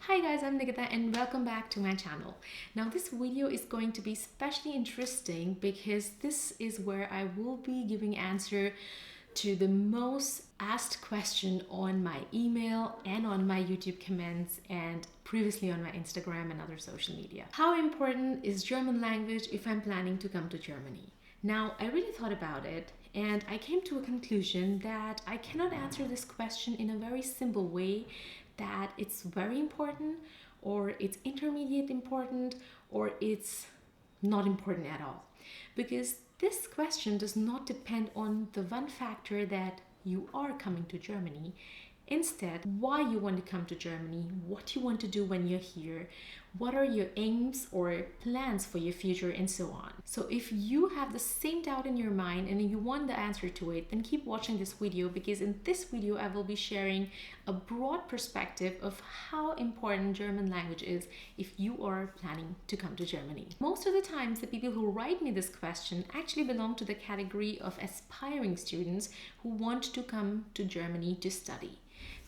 Hi guys, I'm Nikita and welcome back to my channel. Now this video is going to be especially interesting because this is where I will be giving answer to the most asked question on my email and on my YouTube comments and previously on my Instagram and other social media. How important is German language if I'm planning to come to Germany? Now, I really thought about it and I came to a conclusion that I cannot answer this question in a very simple way, that it's very important or it's intermediate important or it's not important at all. Because this question does not depend on the one factor that you are coming to Germany. Instead, why you want to come to Germany, what you want to do when you're here, what are your aims or plans for your future, and so on. So if you have the same doubt in your mind and you want the answer to it, then keep watching this video, because in this video I will be sharing a broad perspective of how important German language is if you are planning to come to Germany. Most of the times the people who write me this question actually belong to the category of aspiring students who want to come to Germany to study.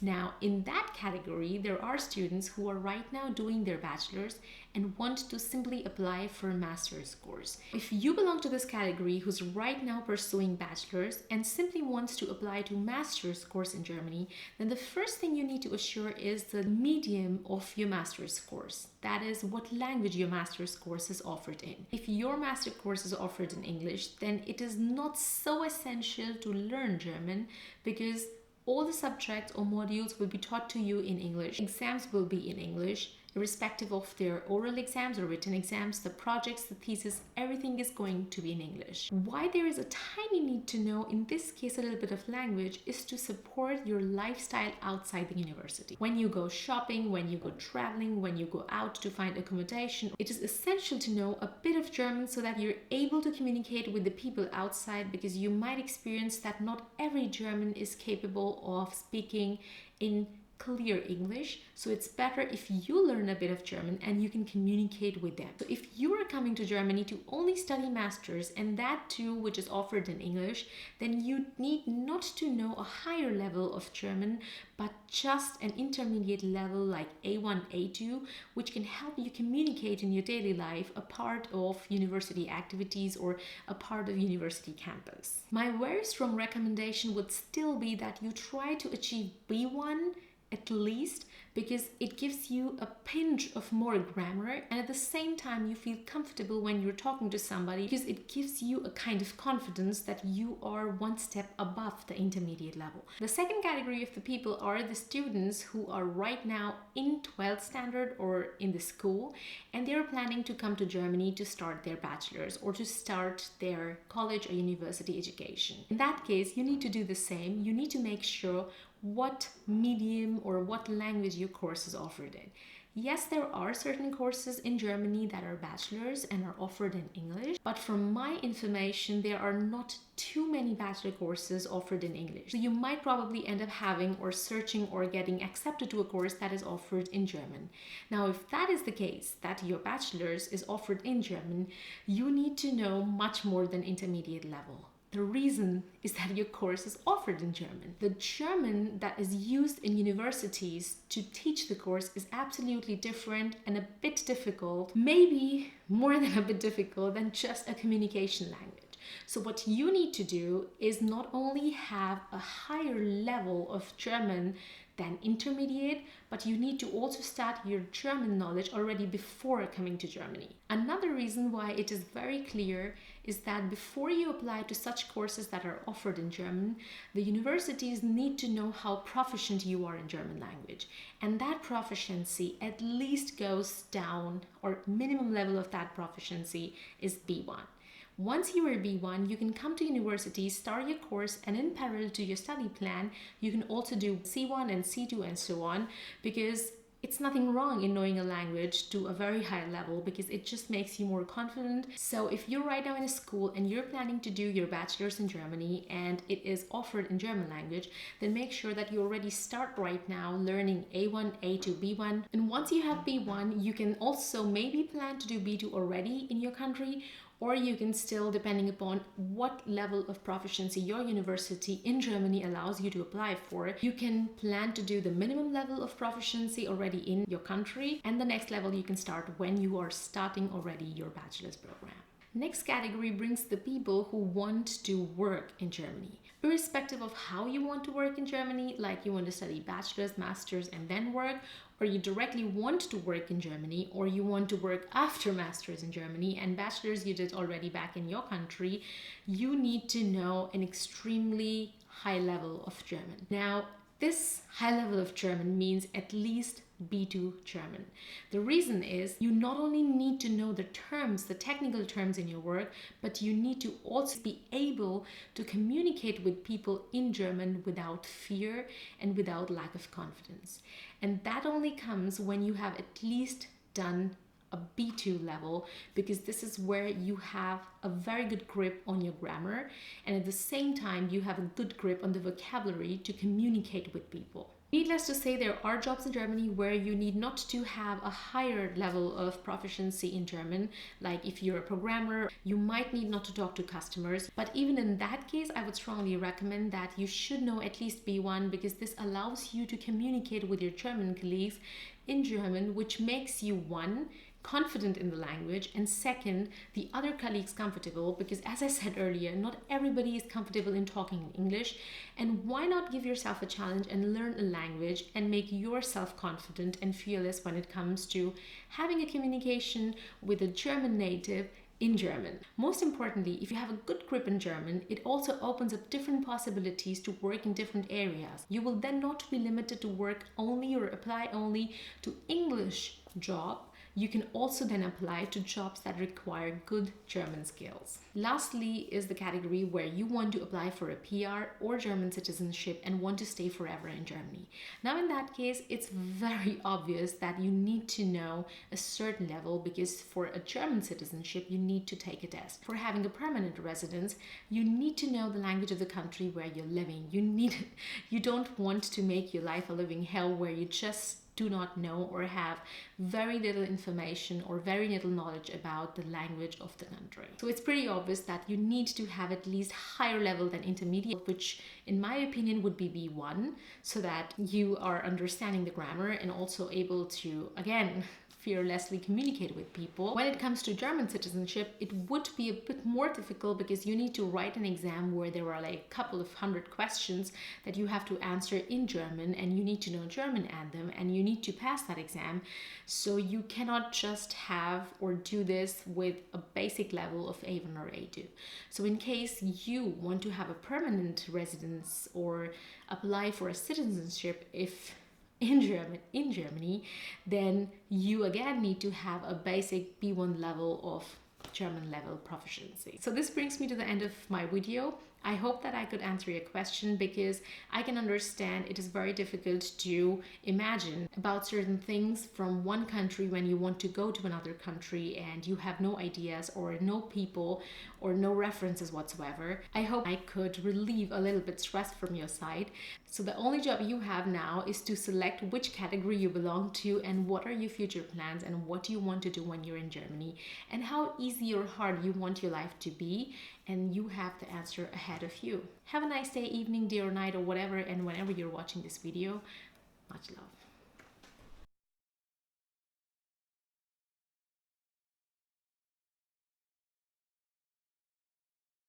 Now, in that category, there are students who are right now doing their bachelor's and want to simply apply for a master's course. If you belong to this category who's right now pursuing bachelor's and simply wants to apply to master's course in Germany, then the first thing you need to assure is the medium of your master's course. That is, what language your master's course is offered in. If your master course is offered in English, then it is not so essential to learn German, because all the subjects or modules will be taught to you in English. Exams will be in English, irrespective of their oral exams or written exams, the projects, the thesis, everything is going to be in English. Why there is a tiny need to know, in this case, a little bit of language, is to support your lifestyle outside the university. When you go shopping, when you go traveling, when you go out to find accommodation, it is essential to know a bit of German so that you're able to communicate with the people outside, because you might experience that not every German is capable of speaking in clear English. So it's better if you learn a bit of German and you can communicate with them. So if you are coming to Germany to only study masters, and that too which is offered in English, then you need not to know a higher level of German, but just an intermediate level like A1, A2, which can help you communicate in your daily life, a part of university activities or a part of university campus. My very strong recommendation would still be that you try to achieve B1 at least, because it gives you a pinch of more grammar, and at the same time you feel comfortable when you're talking to somebody, because it gives you a kind of confidence that you are one step above the intermediate level. The second category of the people are the students who are right now in 12th standard or in the school, and they're planning to come to Germany to start their bachelor's or to start their college or university education. In that case, you need to do the same. You need to make sure what medium or what language your course is offered in. Yes, there are certain courses in Germany that are bachelor's and are offered in English, but from my information, there are not too many bachelor courses offered in English. So you might probably end up having or searching or getting accepted to a course that is offered in German. Now, if that is the case, that your bachelor's is offered in German, you need to know much more than intermediate level. The reason is that your course is offered in German. The German that is used in universities to teach the course is absolutely different and a bit difficult, maybe more than a bit difficult, than just a communication language. So what you need to do is not only have a higher level of German than intermediate, but you need to also start your German knowledge already before coming to Germany. Another reason why it is very clear is that before you apply to such courses that are offered in German, the universities need to know how proficient you are in German language. And that proficiency at least goes down, or minimum level of that proficiency is B1. Once you are B1, you can come to university, start your course, and in parallel to your study plan, you can also do C1 and C2 and so on, because it's nothing wrong in knowing a language to a very high level, because it just makes you more confident. So if you're right now in a school and you're planning to do your bachelor's in Germany and it is offered in German language, then make sure that you already start right now learning A1, A2, B1. And once you have B1, you can also maybe plan to do B2 already in your country, or you can still, depending upon what level of proficiency your university in Germany allows you to apply for, you can plan to do the minimum level of proficiency already in your country, and the next level you can start when you are starting already your bachelor's program. Next category brings the people who want to work in Germany. Irrespective of how you want to work in Germany, like you want to study bachelor's, master's, and then work, or you directly want to work in Germany, or you want to work after master's in Germany and bachelor's you did already back in your country, you need to know an extremely high level of German. Now, this high level of German means at least B2 German. The reason is you not only need to know the terms, the technical terms in your work, but you need to also be able to communicate with people in German without fear and without lack of confidence. And that only comes when you have at least done a B2 level, because this is where you have a very good grip on your grammar, and at the same time you have a good grip on the vocabulary to communicate with people. Needless to say, there are jobs in Germany where you need not to have a higher level of proficiency in German. Like if you're a programmer, you might need not to talk to customers. But even in that case, I would strongly recommend that you should know at least B1, because this allows you to communicate with your German colleagues in German, which makes you, one, confident in the language, and second, the other colleagues comfortable, because as I said earlier, not everybody is comfortable in talking in English, and why not give yourself a challenge and learn a language and make yourself confident and fearless when it comes to having a communication with a German native in German. Most importantly, if you have a good grip in German, it also opens up different possibilities to work in different areas. You will then not be limited to work only or apply only to English job. You can also then apply to jobs that require good German skills. Lastly is the category where you want to apply for a PR or German citizenship and want to stay forever in Germany. Now in that case, it's very obvious that you need to know a certain level, because for a German citizenship, you need to take a test. For having a permanent residence, you need to know the language of the country where you're living. You don't want to make your life a living hell where you just do not know or have very little information or very little knowledge about the language of the country. So it's pretty obvious that you need to have at least higher level than intermediate, which in my opinion would be B1, so that you are understanding the grammar and also able to, again, fearlessly communicate with people. When it comes to German citizenship, it would be a bit more difficult, because you need to write an exam where there are like a couple of hundred questions that you have to answer in German, and you need to know German and them, and you need to pass that exam. So you cannot just have or do this with a basic level of A1 or A2. So in case you want to have a permanent residence or apply for a citizenship in Germany, then you again need to have a basic B1 level of German level proficiency. So this brings me to the end of my video. I hope that I could answer your question, because I can understand it is very difficult to imagine about certain things from one country when you want to go to another country and you have no ideas or no people or no references whatsoever. I hope I could relieve a little bit stress from your side. So the only job you have now is to select which category you belong to and what are your future plans and what do you want to do when you're in Germany and how easy or hard you want your life to be. And you have the answer ahead of you. Have a nice day, evening, day or night or whatever, and whenever you're watching this video, much love.